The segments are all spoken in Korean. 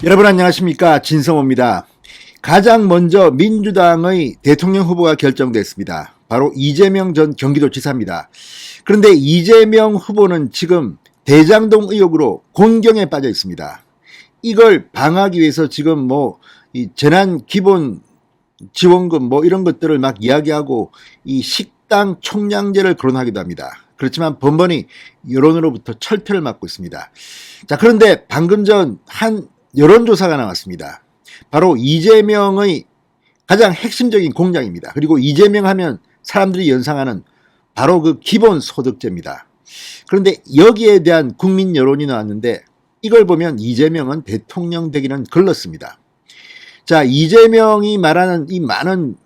여러분 안녕하십니까, 진성호입니다. 가장 먼저 민주당의 대통령 후보가 결정됐습니다. 바로 이재명 전 경기도지사입니다. 그런데 이재명 후보는 지금 대장동 의혹으로 곤경에 빠져 있습니다. 이걸 방어하기 위해서 지금 이 재난 기본 지원금 이런 것들을 막 이야기하고 이 식당 총량제를 거론하기도 합니다. 그렇지만 번번이 여론으로부터 철퇴를 맞고 있습니다. 자, 그런데 방금 전 한 여론조사가 나왔습니다. 바로 이재명의 가장 핵심적인 공약입니다. 그리고 이재명 하면 사람들이 연상하는 바로 그 기본소득제입니다. 그런데 여기에 대한 국민 여론이 나왔는데 이걸 보면 이재명은 대통령 되기는 글렀습니다. 자, 이재명이 말하는 이 많은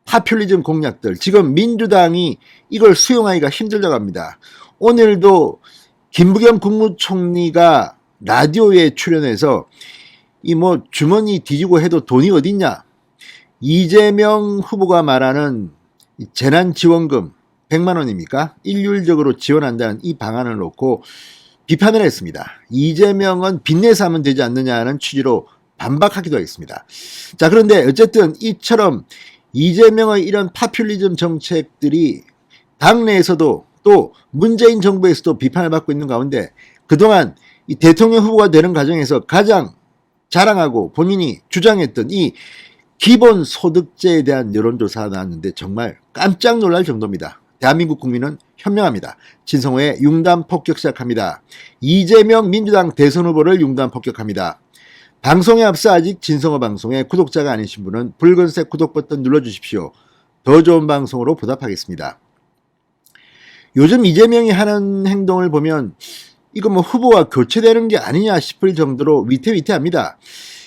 파퓰리즘 공약들, 지금 민주당이 이걸 수용하기가 힘들다고 합니다. 오늘도 김부겸 국무총리가 라디오에 출연해서 이 주머니 뒤지고 해도 돈이 어딨냐, 이재명 후보가 말하는 재난지원금 100만 원입니까? 일률적으로 지원한다는 이 방안을 놓고 비판을 했습니다. 이재명은 빚내서 하면 되지 않느냐는 취지로 반박하기도 했습니다. 자, 그런데 어쨌든 이처럼 이재명의 이런 파퓰리즘 정책들이 당내에서도 또 문재인 정부에서도 비판을 받고 있는 가운데 그동안 이 대통령 후보가 되는 과정에서 가장 자랑하고 본인이 주장했던 이 기본소득제에 대한 여론조사가 나왔는데 정말 깜짝 놀랄 정도입니다. 대한민국 국민은 현명합니다. 진성호의 융단 폭격 시작합니다. 이재명 민주당 대선 후보를 융단 폭격합니다. 방송에 앞서 아직 진성호 방송의 구독자가 아니신 분은 붉은색 구독 버튼 눌러주십시오. 더 좋은 방송으로 보답하겠습니다. 요즘 이재명이 하는 행동을 보면 이거 후보와 교체되는 게 아니냐 싶을 정도로 위태위태합니다.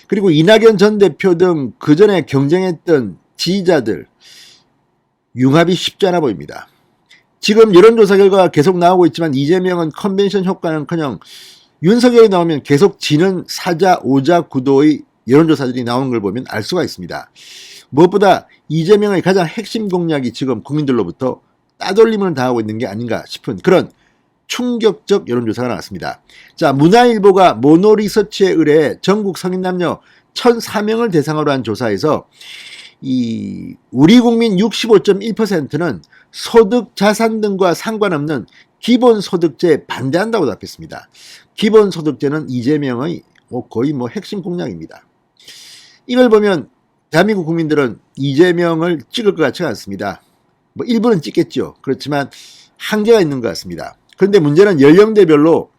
그리고 이낙연 전 대표 등 그전에 경쟁했던 지지자들 융합이 쉽지 않아 보입니다. 지금 여론조사 결과가 계속 나오고 있지만 이재명은 컨벤션 효과는커녕 윤석열이 나오면 계속 지는 사자, 오자 구도의 여론조사들이 나오는 걸 보면 알 수가 있습니다. 무엇보다 이재명의 가장 핵심 공약이 지금 국민들로부터 따돌림을 당하고 있는 게 아닌가 싶은 그런 충격적 여론조사가 나왔습니다. 자, 문화일보가 모노리서치에 의뢰해 전국 성인 남녀 1,004명을 대상으로 한 조사에서 우리 국민 65.1%는 소득, 자산 등과 상관없는 기본소득제에 반대한다고 답했습니다. 기본소득제는 이재명의 거의 핵심 공약입니다. 이걸 보면 대한민국 국민들은 이재명을 찍을 것 같지가 않습니다. 일부는 찍겠죠. 그렇지만 한계가 있는 것 같습니다. 그런데 문제는 연령대별로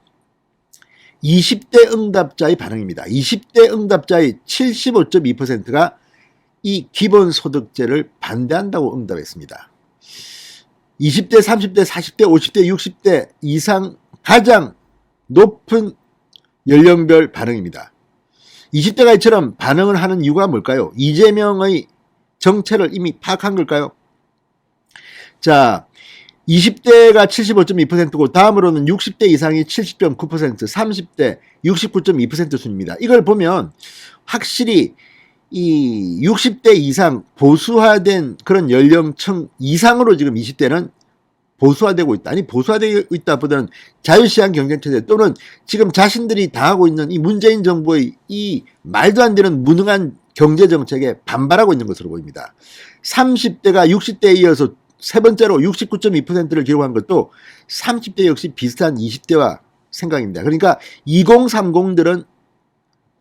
20대 응답자의 반응입니다. 20대 응답자의 75.2%가 이 기본소득제를 반대한다고 응답했습니다. 20대, 30대, 40대, 50대, 60대 이상 가장 높은 연령별 반응입니다. 20대가 이처럼 반응을 하는 이유가 뭘까요? 이재명의 정체를 이미 파악한 걸까요? 자, 20대가 75.2%고 다음으로는 60대 이상이 70.9%, 30대 69.2% 순입니다. 이걸 보면 확실히 이 60대 이상 보수화된 그런 연령층 이상으로 지금 20대는 보수화되고 있다. 아니, 보수화되고 있다보다는 자유시장 경쟁체제 또는 지금 자신들이 당하고 있는 이 문재인 정부의 이 말도 안 되는 무능한 경제정책에 반발하고 있는 것으로 보입니다. 30대가 60대에 이어서 세 번째로 69.2%를 기록한 것도 30대 역시 비슷한 20대와 생각입니다. 그러니까 2030들은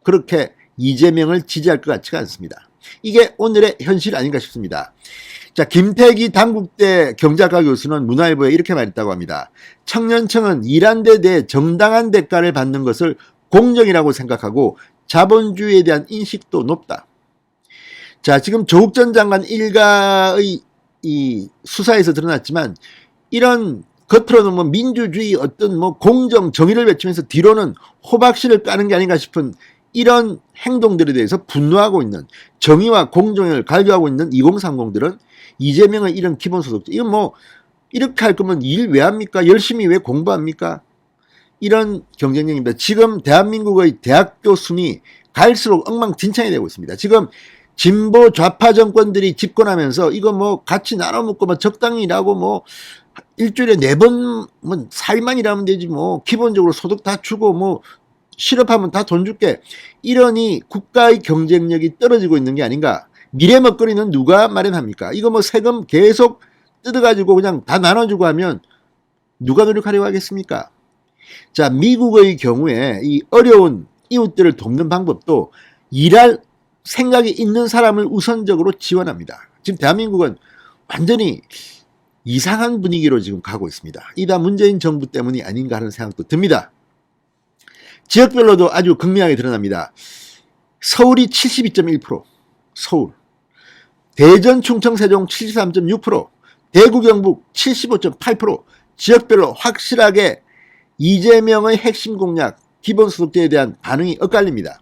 그렇게 이재명을 지지할 것 같지가 않습니다. 이게 오늘의 현실 아닌가 싶습니다. 자, 김태기 당국대 경제학과 교수는 문화일보에 이렇게 말했다고 합니다. 청년층은 일한 데 대해 정당한 대가를 받는 것을 공정이라고 생각하고 자본주의에 대한 인식도 높다. 자, 지금 조국 전 장관 일가의 이 수사에서 드러났지만 이런 겉으로는 민주주의 어떤 공정 정의를 외치면서 뒤로는 호박씨를 까는 게 아닌가 싶은 이런 행동들에 대해서 분노하고 있는, 정의와 공정을 갈구하고 있는 2030들은 이재명의 이런 기본소득제, 이건 이렇게 할 거면 일 왜 합니까? 열심히 왜 공부합니까? 이런 경쟁력입니다. 지금 대한민국의 대학교 순위 갈수록 엉망진창이 되고 있습니다. 지금 진보 좌파 정권들이 집권하면서 이거 같이 나눠 먹고 적당히 일하고 일주일에 4번 4일만 일하면 되지 기본적으로 소득 다 주고 실업하면 다 돈 줄게. 이러니 국가의 경쟁력이 떨어지고 있는 게 아닌가. 미래 먹거리는 누가 마련합니까? 이거 뭐 세금 계속 뜯어가지고 그냥 다 나눠주고 하면 누가 노력하려고 하겠습니까? 자, 미국의 경우에 이 어려운 이웃들을 돕는 방법도 일할 생각이 있는 사람을 우선적으로 지원합니다. 지금 대한민국은 완전히 이상한 분위기로 지금 가고 있습니다. 이 다 문재인 정부 때문이 아닌가 하는 생각도 듭니다. 지역별로도 아주 극명하게 드러납니다. 서울이 72.1%, 서울. 대전, 충청, 세종 73.6%, 대구, 경북 75.8%. 지역별로 확실하게 이재명의 핵심 공약, 기본소득제에 대한 반응이 엇갈립니다.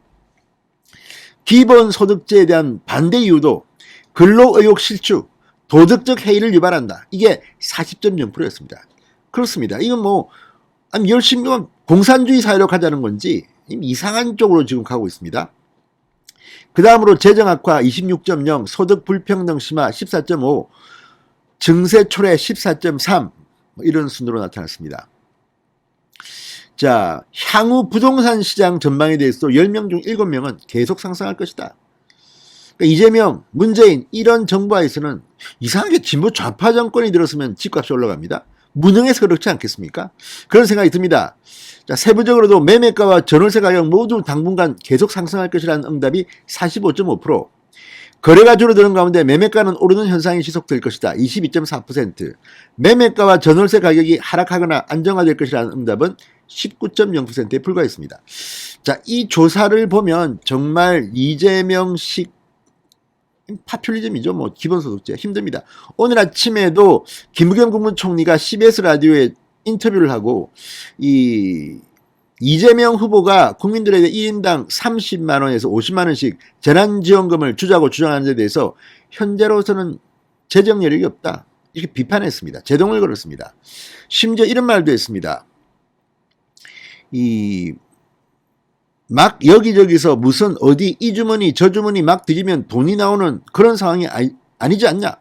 기본소득제에 대한 반대 이유도 근로의욕 실추, 도덕적 해이를 유발한다. 이게 40.0%였습니다. 그렇습니다. 이건 뭐 열심히 공산주의 사회로 가자는 건지 이상한 쪽으로 지금 가고 있습니다. 그 다음으로 재정악화 26.0, 소득 불평등 심화 14.5, 증세 초래 14.3 이런 순으로 나타났습니다. 자, 향후 부동산 시장 전망에 대해서 10명 중 7명은 계속 상승할 것이다. 그러니까 이재명, 문재인 이런 정부하에서는 이상하게 진보 좌파 정권이 들었으면 집값이 올라갑니다. 무능해서 그렇지 않겠습니까? 그런 생각이 듭니다. 자, 세부적으로도 매매가와 전월세 가격 모두 당분간 계속 상승할 것이라는 응답이 45.5%, 거래가 줄어드는 가운데 매매가는 오르는 현상이 지속될 것이다. 22.4%, 매매가와 전월세 가격이 하락하거나 안정화될 것이라는 응답은 19.0%에 불과했습니다. 자, 이 조사를 보면 정말 이재명식 파퓰리즘이죠. 뭐 기본소득제 힘듭니다. 오늘 아침에도 김부겸 국무총리가 CBS 라디오에 인터뷰를 하고 이재명 후보가 국민들에게 1인당 30만 원에서 50만 원씩 재난지원금을 주자고 주장하는 데 대해서 현재로서는 재정 여력이 없다. 이렇게 비판했습니다. 제동을 걸었습니다. 심지어 이런 말도 했습니다. 막 여기저기서 무슨 어디 이 주머니 저 주머니 막 뒤지면 돈이 나오는 그런 상황이 아니지 않냐.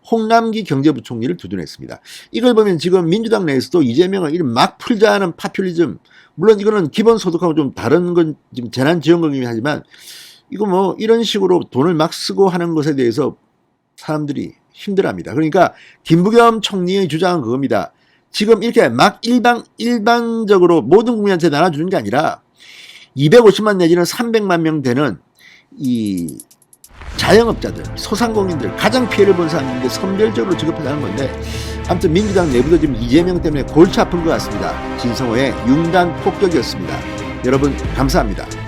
홍남기 경제부총리를 두둔했습니다. 이걸 보면 지금 민주당 내에서도 이재명을 이런 막 풀자는 파퓰리즘, 물론 이거는 기본소득하고 좀 다른 건 지금 재난지원금이긴 하지만 이거 뭐 이런 식으로 돈을 막 쓰고 하는 것에 대해서 사람들이 힘들어합니다. 그러니까 김부겸 총리의 주장은 그겁니다. 지금 이렇게 막 일반적으로 모든 국민한테 나눠주는 게 아니라 250만 내지는 300만 명 되는 이 자영업자들, 소상공인들, 가장 피해를 본 사람인데 선별적으로 지급하자는 건데, 아무튼 민주당 내부도 지금 이재명 때문에 골치 아픈 것 같습니다. 진성호의 융단 폭격이었습니다. 여러분 감사합니다.